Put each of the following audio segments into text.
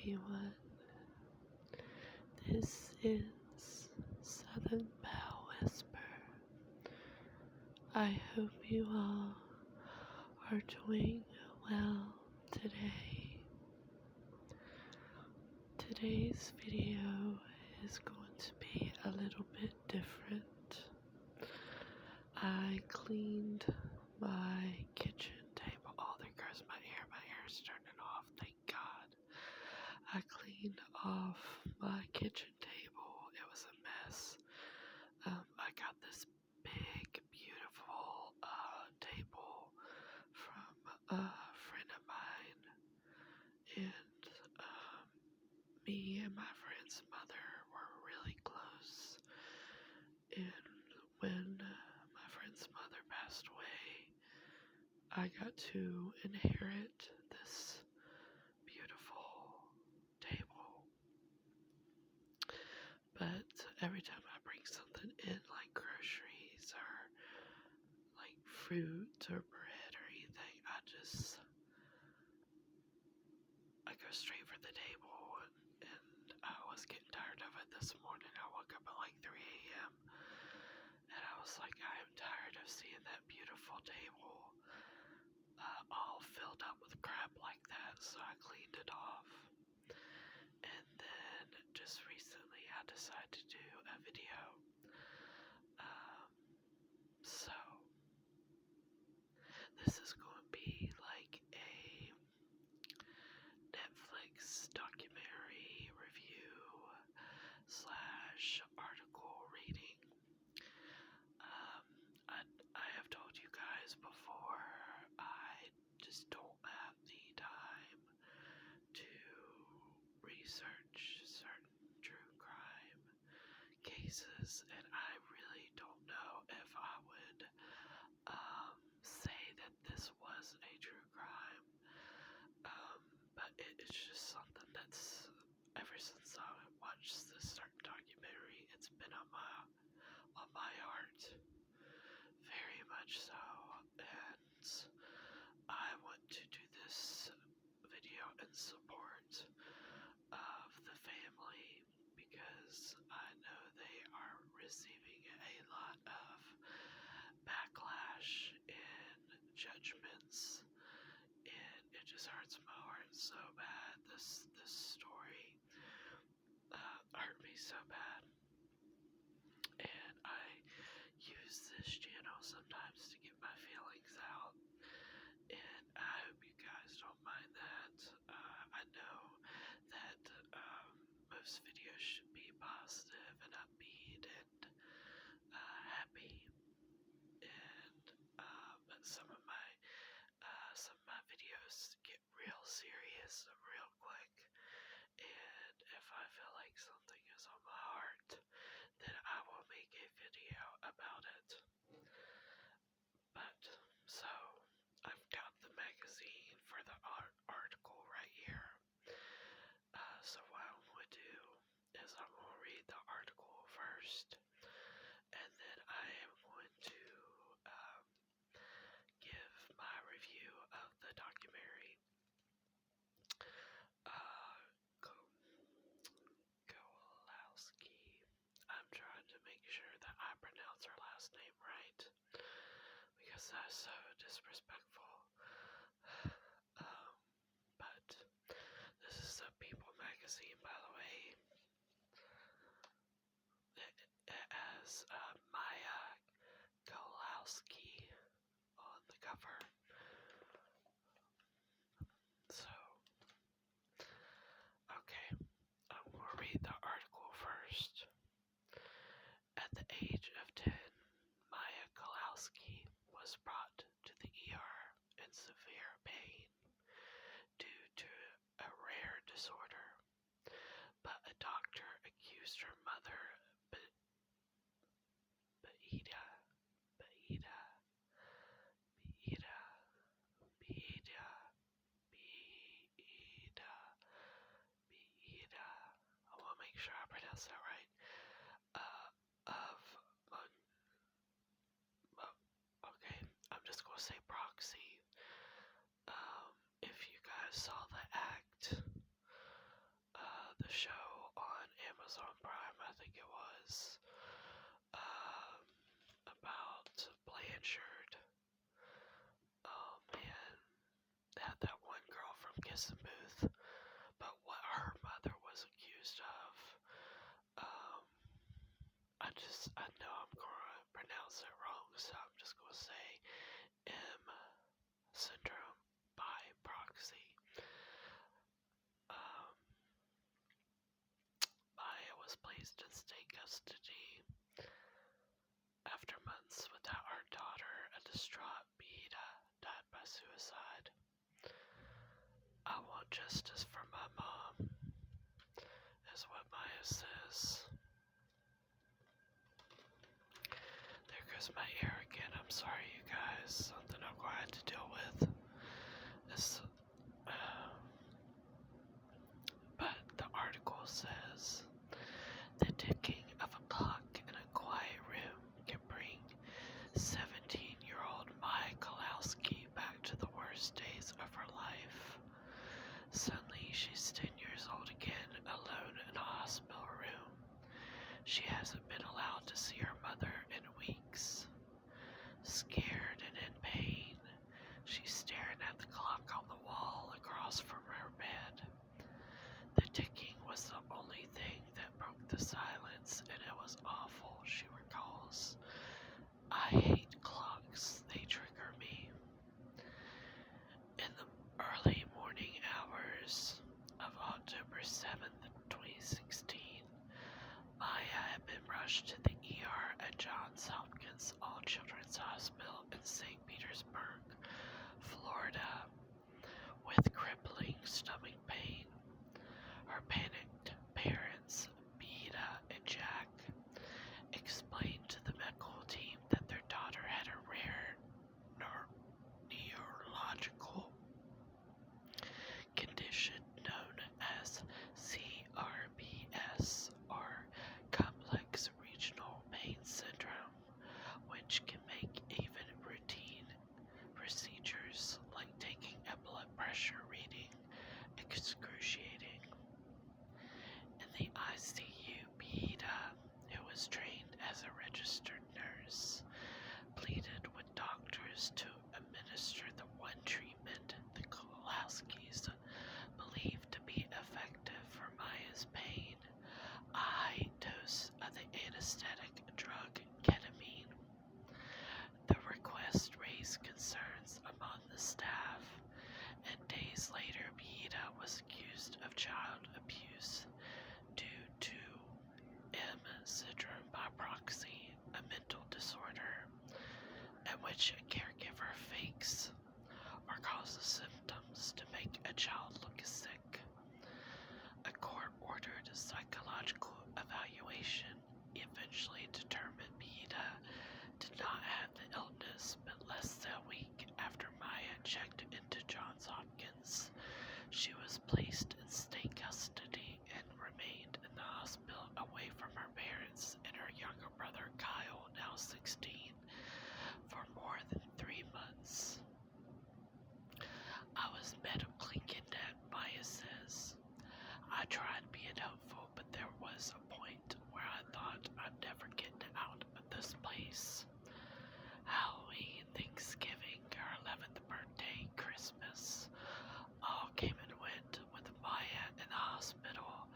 everyone. This is Southern Bell Whisper. I hope you all are doing well today. Today's video is going to be a little bit different. I cleaned my kitchen table. Oh, there goes my hair. My hair's turning off, thank God. I cleaned off my kitchen table. It was a mess. I got this big, beautiful table from a friend of mine, and me and my friend's mother were really close. And when my friend's mother passed away, I got to inherit this beautiful table. But every time I bring something in, like groceries or like fruit or bread or anything, I go straight for the table, and I was getting tired of it this morning. I woke up at like 3 a.m. and I was like, I am tired of seeing that beautiful table all filled up with crap like that, so I cleaned it off. And then just recently I decided to do a video. So this is going to be like a Netflix documentary review / article reading. I have told you guys before, I just don't have the time to research certain true crime cases, and I really don't know if I would say that this was a true crime. But it's just something that's, ever since I watched this certain documentary, it's been on my heart, very much so. And I want to do this video in support of the family, because I know they are receiving a lot of backlash and judgments, and it just hurts my heart so bad. This story hurt me so bad, and I use this channel sometimes to get my feelings out, and I hope you guys don't mind that. I know that most videos should be positive and upbeat and happy, and but some of my videos get real serious real quick, and if I feel like something is on my heart, then I will make a video about it. But so I've got the magazine for the article right here. So what I'm going to do is I'm going to read the article first, and then I am going to give my review of the documentary. Kowalski. I'm trying to make sure that I pronounce her last name right, because that's so disrespectful. But this is a People magazine, by the way. It has Maya Kowalski on the cover. So, okay, I'm going to read the article first. At the age of 10, Maya Kowalski was brought grows my hair again. I'm sorry, you guys. Something I'm going to have to deal with. This, but the article says the ticking of a clock in a quiet room can bring 17-year-old Maya Kowalski back to the worst days of her life. Suddenly, she's 10 years old again, alone in a hospital room. She hasn't been allowed to see her mother in weeks. Scared and in pain, she's staring at the clock on the wall across from her bed. The ticking was the only thing that broke the silence, and it was awful, she recalls. I hate clocks, they trigger me. In the early morning hours of October 7th, 2016, Maya had been rushed to the ER at Johns Hopkins All Children's Hospital in St. Petersburg, Florida, with crippling stomach pain. Her panicked parents, Beta and Jack, explained to the medical team that their daughter had a rare neurological condition known as CRPS, or Complex Regional Pain Syndrome, which can make even routine procedures like taking a blood pressure reading excruciating. In the ICU, Beta, who was trained as a registered nurse, pleaded with doctors to administer the one treatment the Kowalskis believed to be effective for Maya's pain, a high dose of the anesthetic drug ketamine. The request raised concerns among the staff, and days later Beta was accused of child abuse due to M syndrome by proxy, a mental disorder in which a caregiver fakes or causes symptoms to make a child look sick. A court-ordered psychological evaluation eventually determined Beta did not have the illness, but less than a week after Maya checked into Johns Hopkins, she was placed in state custody and remained in the hospital away from her parents and her younger brother Kyle, now 16, for more than 3 months. I was medically kidnapped, Maya says. I tried being hopeful, but there was a point where I thought I'd never get out of this place. Halloween, Thanksgiving, her 11th birthday, Christmas, all came and went with Maya in the hospital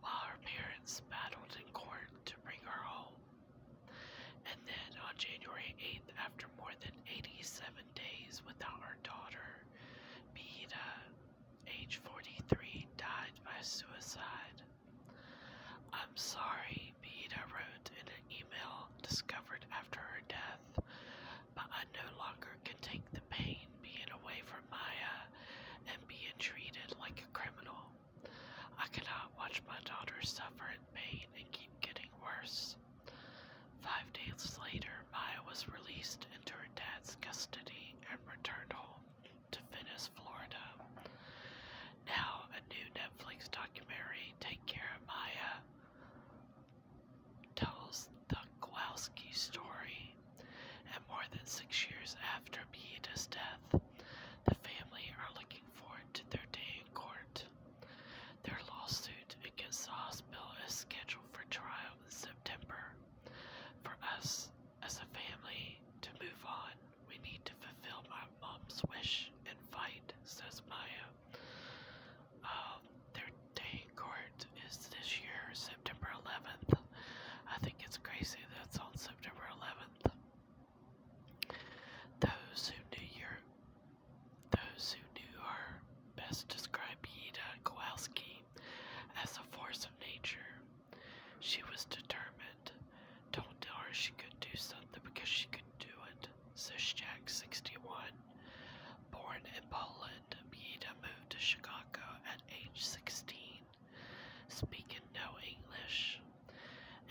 while her parents battled in court to bring her home. And then on January 8th, after more than 87 days without her daughter, Beta, age 43, died by suicide. I'm sorry, Beta wrote in an email discovered after her death, but I no longer can take the pain being away from Maya and being treated like a criminal. I cannot watch my daughter suffer in pain and keep getting worse. 5 days later, Maya was released into her dad's custody and returned home to Venice, Florida. Now, a new Netflix documentary, Take Care of Maya, tells the Kowalski story. And more than 6 years after Beta's death, the family are looking forward to their day in court. Their lawsuit against the hospital is scheduled for trial in September. For us, as a family, to move on, we need to fulfill my mom's wish and fight, says Maya. Their day in court is this year, September 11th. I think it's crazy that it's on September 11th. Those who knew her best describe Beta Kowalski as a force of nature. She was determined. Don't tell her she could do something because she could do it, says Jack, 61. Born in Poland, Beta moved to Chicago at age 16, speaking no English.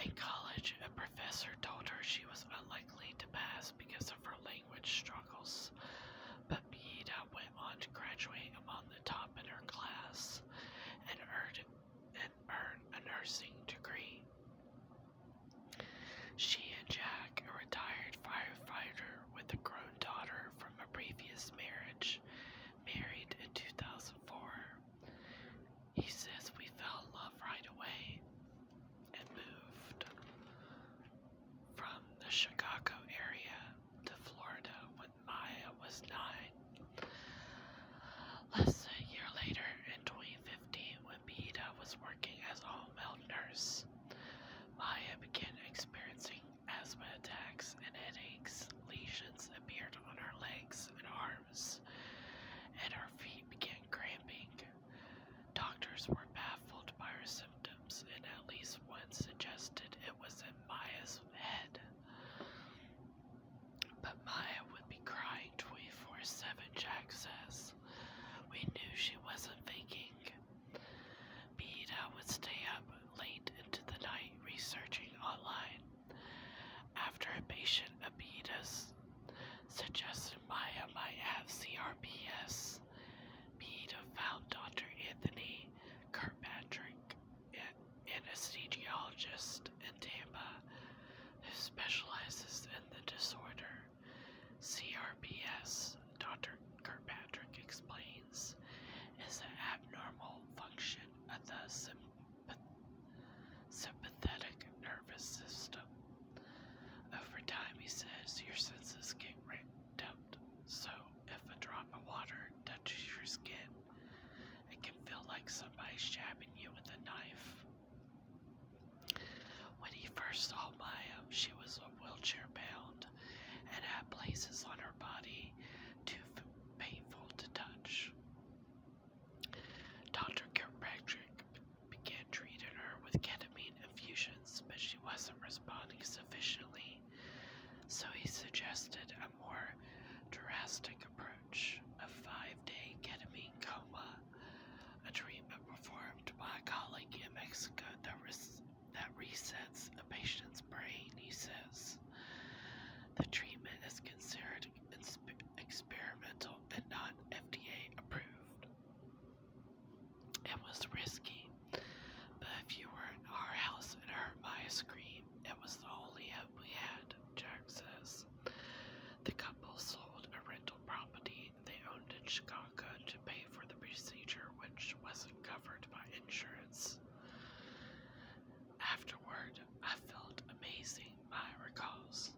In college, a professor told her she was unlikely to pass normal function of the sympathetic nervous system. Over time, he says, your senses get dumped. So, if a drop of water touches your skin, it can feel like somebody's jabbing you with a knife. When he first saw Maya, she was wheelchair bound and had places on her body too painful to touch. Dr. Kirkpatrick began treating her with ketamine infusions, but she wasn't responding sufficiently, so he suggested a more drastic approach, a 5-day ketamine coma, a treatment performed by a colleague in Mexico that resets a patient's brain, he says. The treatment is considered experimental and not FDA approved. It was risky, but if you were in our house and heard Maya scream, it was the only hope we had, Jack says. The couple sold a rental property they owned in Chicago to pay for the procedure, which wasn't covered by insurance. Afterward, I felt amazing, Maya recalls.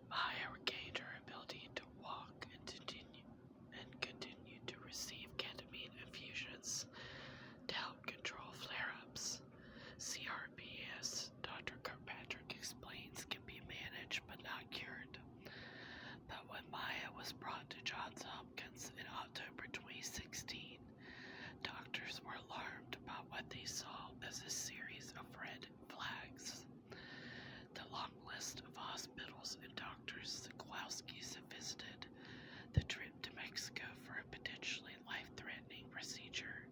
Maya regained her ability to walk and continued to receive ketamine infusions to help control flare-ups. CRPS, Dr. Kirkpatrick explains, can be managed but not cured. But when Maya was brought to Johns Hopkins in October 2016, doctors were alarmed about what they saw as a series of red flags. The long list of hospitals and doctors the Kowalskis have visited, the trip to Mexico for a potentially life-threatening procedure,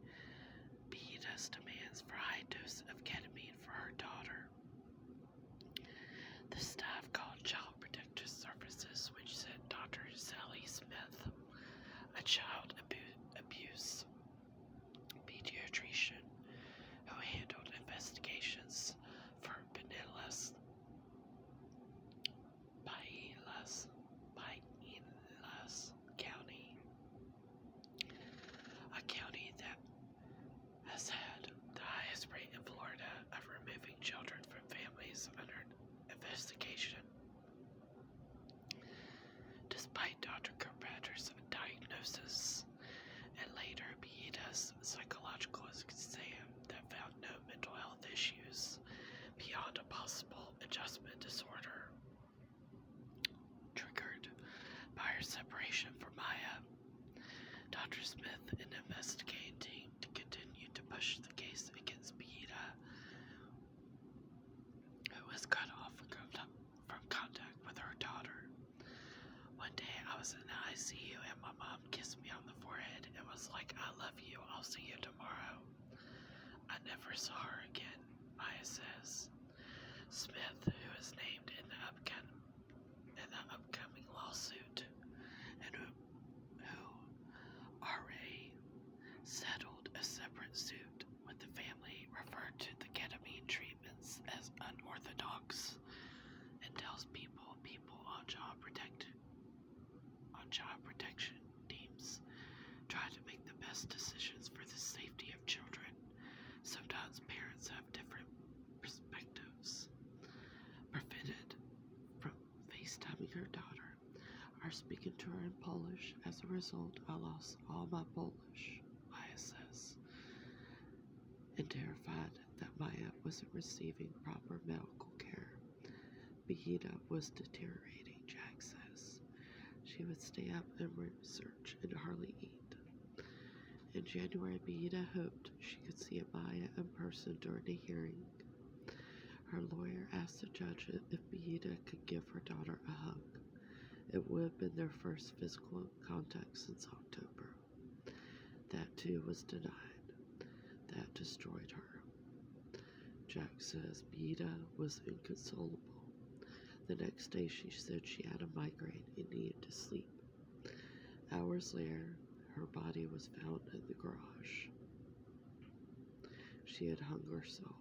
Beata's demands for a high dose of ketamine for her daughter. The staff called Child Protective Services, which sent Dr. Sally Smith, a child abuse pediatrician who handled investigations for Pinellas County, a county that has had the highest rate in Florida of removing children from families under investigation. Despite Dr. Kirkpatrick's diagnosis and later Beata's psychological exam that found no mental health issues beyond a possible adjustment disorder triggered by her separation from Maya, Dr. Smith and the investigating team continued to push the case against Beata, who was cut off from contact with her daughter. One day I was in the ICU and my mom kissed me on the forehead and was like, "I love you, I'll see you tomorrow." I never saw her again, Maya says. Smith, who is named in the upcoming lawsuit, and who already settled a separate suit with the family, referred to the ketamine treatments as unorthodox, and tells people on child protection teams try to make the best decisions for the safety of children. Sometimes parents have different perspectives. Prevented from FaceTiming her daughter or speaking to her in Polish. As a result, I lost all my Polish, Maya says. And terrified that Maya wasn't receiving proper medical care. Beata was deteriorating, Jack says. She would stay up and research and hardly eat. In January, Beata hoped she could see Maya in person during the hearing. Her lawyer asked the judge if Beata could give her daughter a hug. It would have been their first physical contact since October. That too was denied. That destroyed her. Jack says Beata was inconsolable. The next day she said she had a migraine and needed to sleep. Hours later, her body was found in the garage. She had hung herself.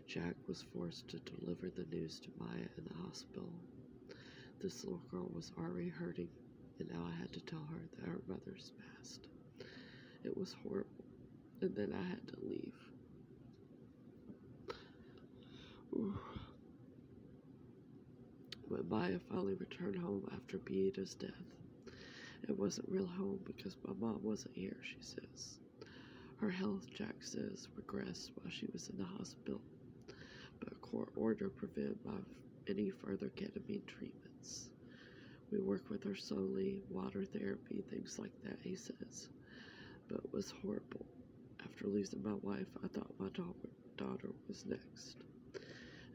Jack was forced to deliver the news to Maya in the hospital. This little girl was already hurting and now I had to tell her that her mother's passed. It was horrible, and then I had to leave. Ooh. When Maya finally returned home after Beata's death, it wasn't real home because my mom wasn't here, she says. Her health, Jack says, regressed while she was in the hospital, but a court order prevented any further ketamine treatments. We work with her slowly, water therapy, things like that, he says. But it was horrible. After losing my wife, I thought my daughter was next.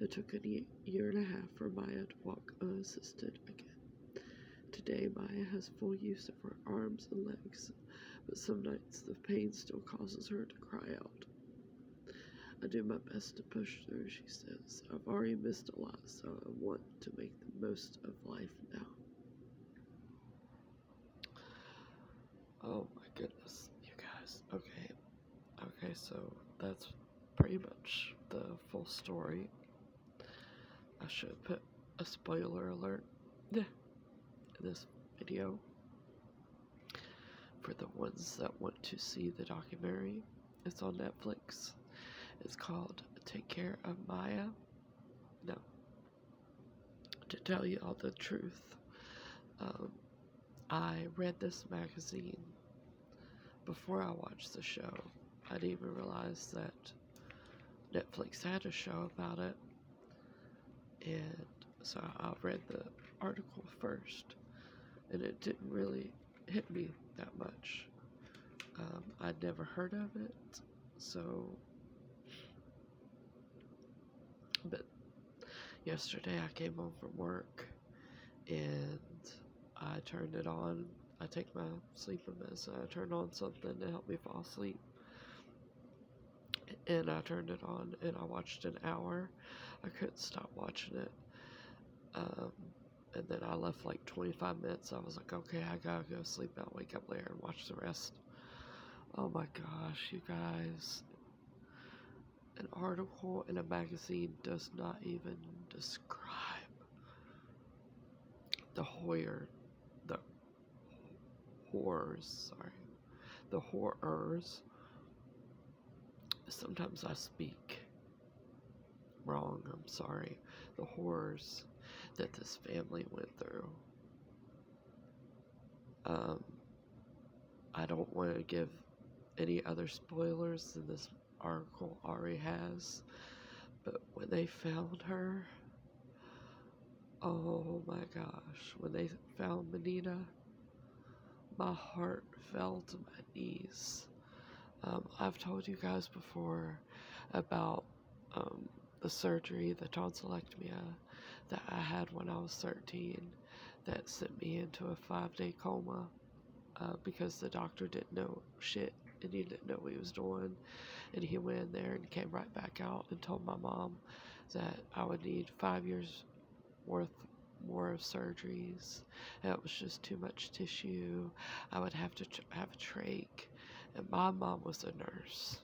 It took a year and a half for Maya to walk unassisted again. Today, Maya has full use of her arms and legs, but some nights the pain still causes her to cry out. I do my best to push through, she says. I've already missed a lot, so I want to make the most of life now. Oh my goodness, you guys. Okay, so that's pretty much the full story. I should put a spoiler alert in this video for the ones that want to see the documentary. It's on Netflix. It's called Take Care of Maya. Now, to tell you all the truth, I read this magazine before I watched the show. I didn't even realize that Netflix had a show about it, and so I read the article first, and it didn't really hit me that much. I'd never heard of it, so, but yesterday I came home from work, and I turned it on. I take my sleeping medicine. I turned on something to help me fall asleep. And I turned it on and I watched an hour. I couldn't stop watching it. And then I left like 25 minutes. I was like, okay, I gotta go sleep. I'll wake up later and watch the rest. Oh my gosh, you guys. An article in a magazine does not even describe the the horrors. Sometimes I speak wrong, I'm sorry. The horrors that this family went through. I don't want to give any other spoilers than this article already has, but when they found her, oh my gosh, when they found Manita, my heart fell to my knees. I've told you guys before about the surgery, the tonsillectomy that I had when I was 13 that sent me into a 5-day coma because the doctor didn't know shit and he didn't know what he was doing. And he went in there and came right back out and told my mom that I would need 5 years worth more of surgeries. And it was just too much tissue. I would have to have a trach. And my mom was a nurse.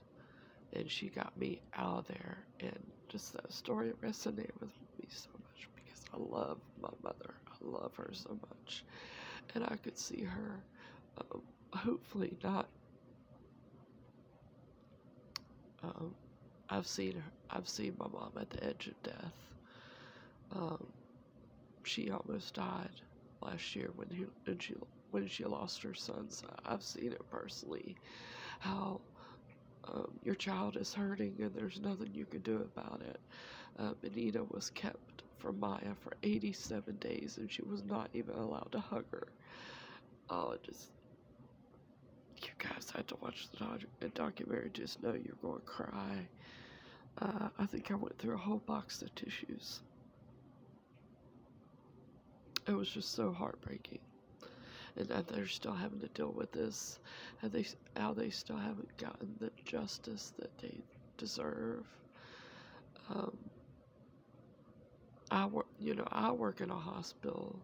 And she got me out of there. And just that story resonated with me so much because I love my mother. I love her so much. And I could see her, hopefully not. I've seen my mom at the edge of death. She almost died last year when she lost her son. So I've seen it personally, how your child is hurting and there's nothing you can do about it. Anita was kept from Maya for 87 days and she was not even allowed to hug her. Oh, you guys had to watch the documentary, just know you're going to cry. I think I went through a whole box of tissues. It was just so heartbreaking. And that they're still having to deal with this, and how they still haven't gotten the justice that they deserve. I work in a hospital,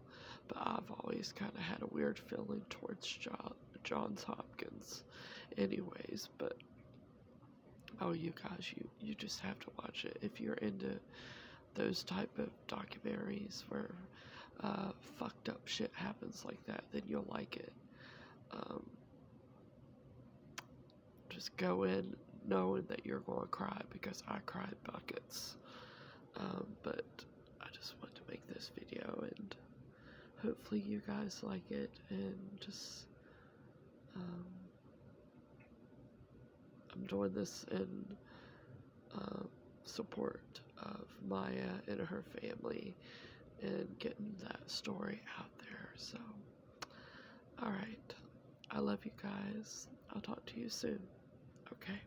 but I've always kind of had a weird feeling towards Johns Hopkins anyways, but oh, you guys, you just have to watch it if you're into those type of documentaries where fucked up shit happens like that, then you'll like it. Just go in knowing that you're going to cry, because I cried buckets. But I just want to make this video, and hopefully you guys like it, and just I'm doing this in support of Maya and her family and getting that story out there. So, alright. I love you guys. I'll talk to you soon. Okay.